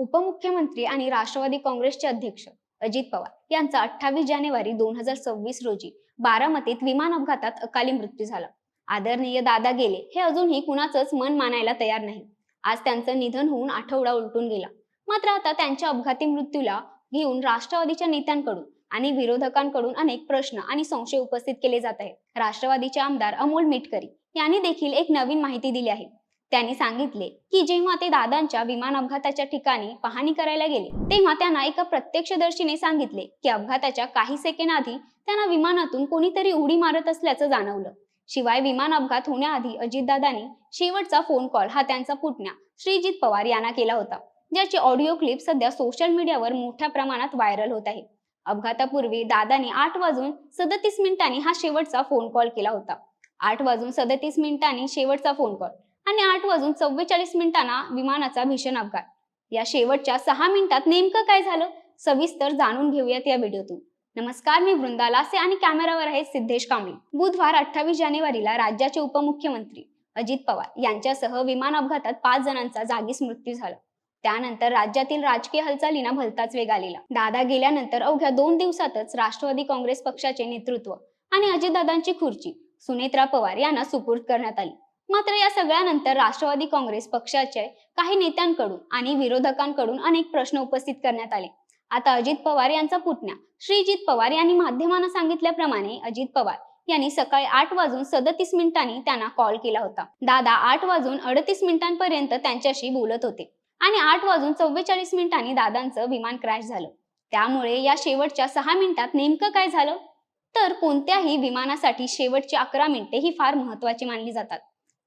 उपमुख्यमंत्री आणि राष्ट्रवादी काँग्रेसचे अध्यक्ष अजित पवार यांचा 28 जानेवारी 2026 रोजी बारामतीत विमान अपघातात अकाली मृत्यू झाला. आदरणीय दादा गेले हे अजूनही कुणाचंच मन मानायला तयार नाही. आज त्यांचं निधन होऊन आठवडा उलटून गेला. मात्र आता त्यांच्या अपघाती मृत्यूला घेऊन राष्ट्रवादीच्या नेत्यांकडून आणि विरोधकांकडून अनेक प्रश्न आणि संशय उपस्थित केले जात आहेत. राष्ट्रवादीचे आमदार अमोल मिटकरी यांनी देखील एक नवीन माहिती दिली आहे. त्यांनी सांगितले की जेव्हा ते दादांच्या विमान अपघाताच्या ठिकाणी पाहणी करायला गेले तेव्हा त्यांना एका प्रत्यक्षदर्शीने सांगितले की अपघाताच्या काही सेकंद आधी त्यांना विमानातून कोणीतरी उडी मारत असल्याचं जाणवलं. शिवाय विमान अपघात होण्याआधी अजितदादांनी शेवटचा फोन कॉल हा त्यांचा पुतण्या श्रीजित पवार यांना केला होता, ज्याची ऑडिओ क्लिप सध्या सोशल मीडियावर मोठ्या प्रमाणात व्हायरल होत आहे. अपघातापूर्वी दादांनी 8:37 हा शेवटचा फोन कॉल केला होता. 8:37 शेवटचा फोन कॉल आणि 8:44 विमानाचा भीषण अपघात. या शेवटच्या 6 मिनिटात नेमकं काय झालं सविस्तर जाणून घेऊयात या व्हिडिओतून. नमस्कार, मी वृंदा लासे आणि कॅमेरावर आहे सिद्धेश कांबळे. बुधवार 28 जानेवारीला राज्याचे उपमुख्यमंत्री अजित पवार यांच्यासह विमान अपघातात 5 जणांचा जागीच मृत्यू झाला. त्यानंतर राज्यातील राजकीय हालचालींना भलताच वेग आलेला. दादा गेल्यानंतर अवघ्या 2 दिवसातच राष्ट्रवादी काँग्रेस पक्षाचे नेतृत्व आणि अजितदादांची खुर्ची सुनेत्रा पवार यांना सुपूर्द करण्यात आली. मात्र या सगळ्यानंतर राष्ट्रवादी काँग्रेस पक्षाच्या काही नेत्यांकडून आणि विरोधकांकडून अनेक प्रश्न उपस्थित करण्यात आले. आता अजित पवार यांचा पुतण्या श्रीजित पवार यांनी माध्यमांना सांगितल्याप्रमाणे अजित पवार यांनी सकाळी 8:37 त्यांना कॉल केला होता. दादा 8:38 पर्यंत त्यांच्याशी बोलत होते आणि 8:44 दादांचं विमान क्रॅश झालं. त्यामुळे या शेवटच्या 6 मिनिटात नेमकं काय झालं तर कोणत्याही विमानासाठी शेवटची 11 मिनिटे ही फार महत्वाची मानली जातात.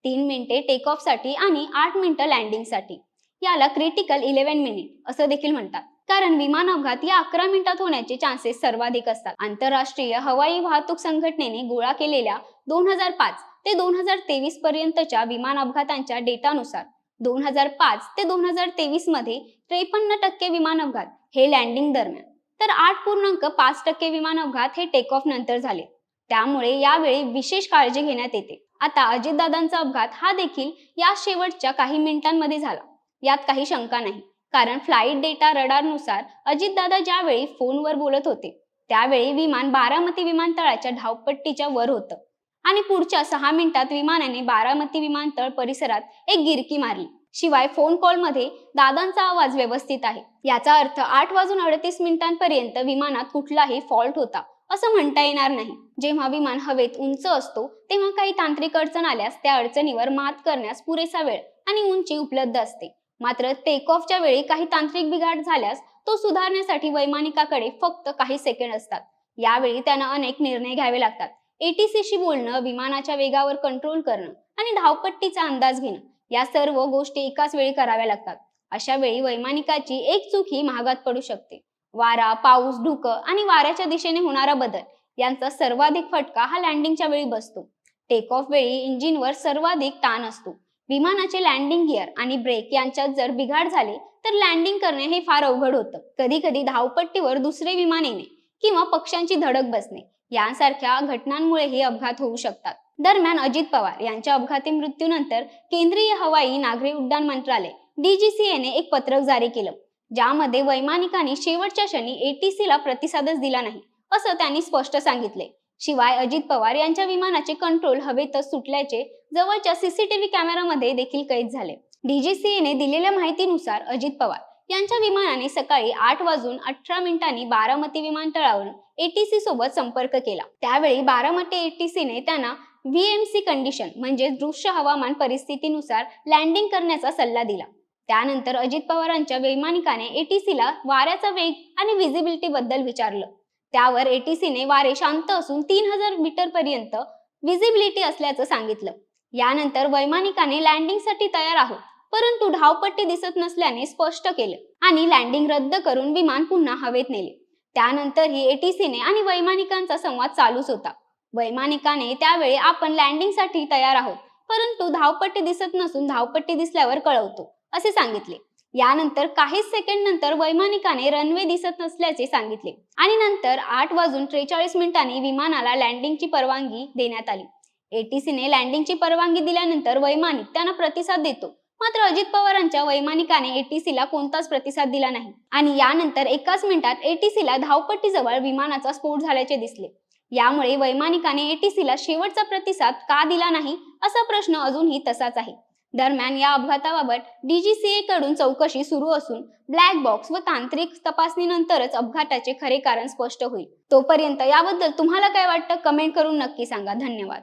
3 मिनिटे टेक ऑफ साठी आणि 8 मिनिटं लँडिंग साठी. याला क्रिटिकल 11 मिनिट असं देखील म्हणतात, कारण विमान अपघात या 11 मिनिटात होण्याचे चान्सेस सर्वाधिक असतात. आंतरराष्ट्रीय हवाई वाहतूक संघटनेने गोळा केलेल्या 2005 ते 2023 पर्यंतच्या विमान अपघातांच्या डेटानुसार 2005 ते 2023 मध्ये 53% विमान अपघात हे लँडिंग दरम्यान, तर 8.5% विमान अपघात हे टेक ऑफ नंतर झाले. त्यामुळे यावेळी विशेष काळजी घेण्यात येते. आता अजितदादांचा अपघात हा देखील या शेवटच्या काही मिनिटांमध्ये झाला, यात काही शंका नाही. कारण फ्लाईट डेटा रडारनुसार अजितदादा ज्यावेळी फोनवर बोलत होते त्यावेळी विमान बारामती विमानतळाच्या धावपट्टीच्या वर होतं आणि पुढच्या 6 मिनिटात विमानाने बारामती विमानतळ परिसरात एक गिरकी मारली. शिवाय फोन कॉलमध्ये दादांचा आवाज व्यवस्थित आहे, याचा अर्थ 8:38 पर्यंत विमानात कुठलाही फॉल्ट होता असं म्हणता येणार नाही. जेव्हा विमान हवेत उंच असतो तेव्हा काही तांत्रिक अडचण आल्यास त्या अडचणीवर मात करण्यास पुरेसा वेळ आणि उंची उपलब्ध असते. मात्र टेक ऑफच्या वेळी काही तांत्रिक बिघाड झाल्यास तो सुधारण्यासाठी वैमानिकाकडे फक्त काही सेकंड असतात. यावेळी त्यांना अनेक निर्णय घ्यावे लागतात. एटीसीशी बोलणं, विमानाच्या वेगावर कंट्रोल करणं आणि धावपट्टीचा अंदाज घेणं, या सर्व गोष्टी एकाच वेळी कराव्या लागतात. अशा वेळी वैमानिकाची एक चूक ही महागात पडू शकते. वारा, पाऊस, धुकं आणि वाऱ्याच्या दिशेने होणारा बदल यांचा सर्वाधिक फटका हा लँडिंगच्या वेळी बसतो. टेक ऑफ वेळी इंजिनवर सर्वाधिक ताण असतो. विमानाचे लँडिंग गिअर आणि ब्रेक यांच्यात जर बिघाड झाले तर लँडिंग करणे हे फार अवघड होतं. कधी कधी धावपट्टीवर दुसरे विमान येणे किंवा पक्ष्यांची धडक बसणे यांसारख्या घटनांमुळे हे अपघात होऊ शकतात. दरम्यान अजित पवार यांच्या अपघाती मृत्यूनंतर केंद्रीय हवाई नागरी उड्डाण मंत्रालय DGCA ने एक पत्रक जारी केलं, ज्यामध्ये वैमानिकांनी शेवटच्या क्षणी ATC ला प्रतिसादच दिला नाही असं त्यांनी स्पष्ट सांगितले. शिवाय अजित पवार यांच्या विमानाचे कंट्रोल हवेतच सुटल्याचे जवळच्या CCTV कॅमेरामध्ये देखील कैद झाले. DGCA ने दिलेल्या माहितीनुसार अजित पवार यांच्या विमानाने सकाळी 8:18 बारामती विमानतळावरून ATC सोबत संपर्क केला. त्यावेळी बारामती ATC ने त्यांना VMC कंडिशन म्हणजे दृश्य हवामान परिस्थितीनुसार लँडिंग करण्याचा सल्ला दिला. त्यानंतर अजित पवारांच्या वैमानिकाने ATC ला वाऱ्याचा वेग आणि विजिबिलिटी बद्दल विचारलं. त्यावर ATC ने वारे शांत असून 3000 मीटर पर्यंत विजिबिलिटी असल्याचं सांगितलं. यानंतर वैमानिकाने लँडिंगसाठी तयार आहोत परंतु धावपट्टी दिसत नसल्याने स्पष्ट केलं आणि लँडिंग रद्द करून विमान पुन्हा हवेत नेले. त्यानंतरही ATC ने आणि वैमानिकांचा संवाद चालूच होता. वैमानिकाने त्यावेळी आपण लँडिंगसाठी तयार आहोत परंतु धावपट्टी दिसत नसून धावपट्टी दिसल्यावर कळवतो असे सांगितले. यानंतर काही सेकंड नंतर वैमानिकाने रनवे दिसत नसल्याचे सांगितले आणि नंतर 8:43 विमानाला लँडिंगची परवानगी देण्यात आली. ATC ने लँडिंगची परवानगी दिल्यानंतर वैमानिक त्यांना प्रतिसाद देतो मात्र अजित पवारांच्या वैमानिकाने एटीसीला कोणताच प्रतिसाद दिला नाही आणि यानंतर एकाच मिनिटात एटीसीला धावपट्टीजवळ विमानाचा स्फोट झाल्याचे दिसले। यामुळे वैमानिकाने एटीसीला शेवटचा प्रतिसाद का दिला नाही असा प्रश्न अजूनही तसाच आहे। दरम्यान या अपघाताबाबत डीजीसीए कडून चौकशी सुरू असून ब्लॅक बॉक्स व तांत्रिक तपासणीनंतरच अपघाताचे खरे कारण स्पष्ट होईल। तोपर्यंत याबद्दल तुम्हाला काय वाटतं कमेंट करून नक्की सांगा। धन्यवाद।